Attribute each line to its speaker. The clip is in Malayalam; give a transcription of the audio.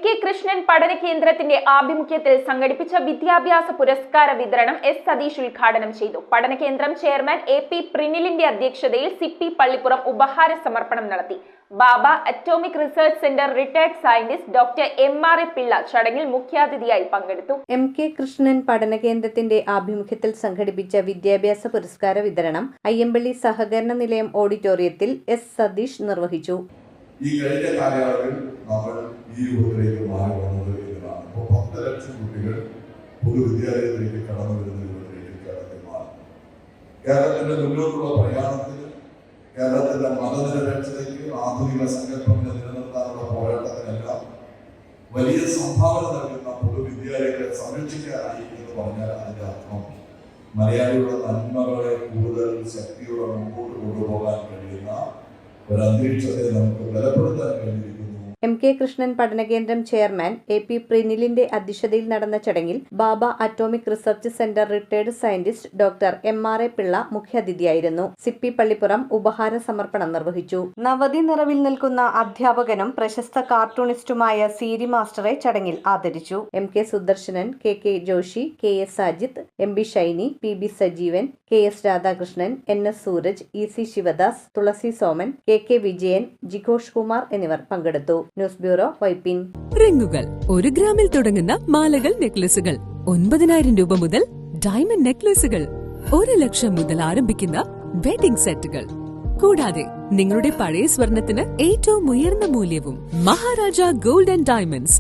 Speaker 1: കെ കൃഷ്ണൻ പഠന കേന്ദ്രത്തിന്റെ ആഭിമുഖ്യത്തിൽ സംഘടിപ്പിച്ച വിദ്യാഭ്യാസ പുരസ്കാര വിതരണം എസ് സതീഷ് ഉദ്ഘാടനം ചെയ്തു. പഠന കേന്ദ്രം ചെയർമാൻ എ.പി. പ്രിനിലിന്റെ അധ്യക്ഷതയിൽ സിപ്പി പള്ളിപ്പുറം ഉപഹാര സമർപ്പണം നടത്തി. Bhabha atomic research centre retired scientist doctor MRA. Pillai ചടങ്ങിൽ മുഖ്യാതിഥിയായി പങ്കെടുത്തു.
Speaker 2: എം കെ കൃഷ്ണൻ പഠന കേന്ദ്രത്തിന്റെ ആഭിമുഖ്യത്തിൽ സംഘടിപ്പിച്ച വിദ്യാഭ്യാസ പുരസ്കാര വിതരണം അയ്യമ്പള്ളി സഹകരണ നിലയം ഓഡിറ്റോറിയത്തിൽ എസ് സതീഷ് നിർവഹിച്ചു.
Speaker 3: ഈ കഴിഞ്ഞ കാലയളവിൽ നമ്മൾ ഈ രൂപത്തിലേക്ക് മാറി വന്നത് എന്നതാണ്. ഇപ്പോൾ 10 ലക്ഷം കുട്ടികൾ പൊതുവിദ്യാലയത്തിലേക്ക് കടന്നു വരുന്ന രൂപത്തിലേക്ക് കേരളത്തിൽ മാറി. കേരളത്തിന്റെ മുന്നോട്ടുള്ള പ്രയാണത്തിൽ കേരളത്തിന്റെ മതനിരപേക്ഷതയ്ക്ക് ആധുനിക സങ്കല്പങ്ങളെ നിലനിർത്താനുള്ള പോരാട്ടത്തിനെല്ലാം വലിയ സംഭാവന നൽകുന്ന പൊതുവിദ്യാലയങ്ങളെ സംരക്ഷിക്കാനായി എന്ന് പറഞ്ഞാൽ അതിന്റെ അർത്ഥം മലയാളികളുടെ നന്മകളെ കൂടുതൽ ശക്തിയോടെ മുമ്പോട്ട് കൊണ്ടുപോകാൻ കഴിയുന്ന ഒരു അന്തരീക്ഷത്തെ നമുക്ക് ബലപ്പെടുത്താൻ കഴിഞ്ഞിരിക്കുന്നു.
Speaker 2: എം കെ കൃഷ്ണൻ പഠനകേന്ദ്രം ചെയർമാൻ എ.പി. പ്രിനിലിന്റെ അധ്യക്ഷതയിൽ നടന്ന ചടങ്ങിൽ Bhabha atomic research centre retired scientist doctor MRA. Pillai മുഖ്യാതിഥിയായിരുന്നു. സിപ്പി പള്ളിപ്പുറം ഉപഹാര സമർപ്പണം നിർവഹിച്ചു. നവതി നിറവിൽ നിൽക്കുന്ന അധ്യാപകനും പ്രശസ്ത കാർട്ടൂണിസ്റ്റുമായ സീരി മാസ്റ്ററെ ചടങ്ങിൽ ആദരിച്ചു. M K Sudarsanan, K Joshi, KS. Sajith, MB. Shiny, PB. Sajeevan, KS. Radhakrishnan, NS. Sooraj, EC. Sivadas, Thulasi Soman, K Vijayan, ജിഘോഷ് കുമാർ എന്നിവർ പങ്കെടുത്തു. News bureau, Vypin.
Speaker 4: റിങ്ങുകൾ 1 ഗ്രാമിൽ തുടങ്ങുന്ന മാലകൾ, നെക്ലസുകൾ 9,000 രൂപ മുതൽ ഡയമണ്ട് നെക്ലസുകൾ 1 ലക്ഷം മുതൽ ആരംഭിക്കുന്ന വെഡിംഗ് സെറ്റുകൾ, കൂടാതെ നിങ്ങളുടെ പഴയ സ്വർണത്തിന് ഏറ്റവും ഉയർന്ന മൂല്യവും മഹാരാജ ഗോൾഡ് ആൻഡ് ഡയമണ്ട്സ്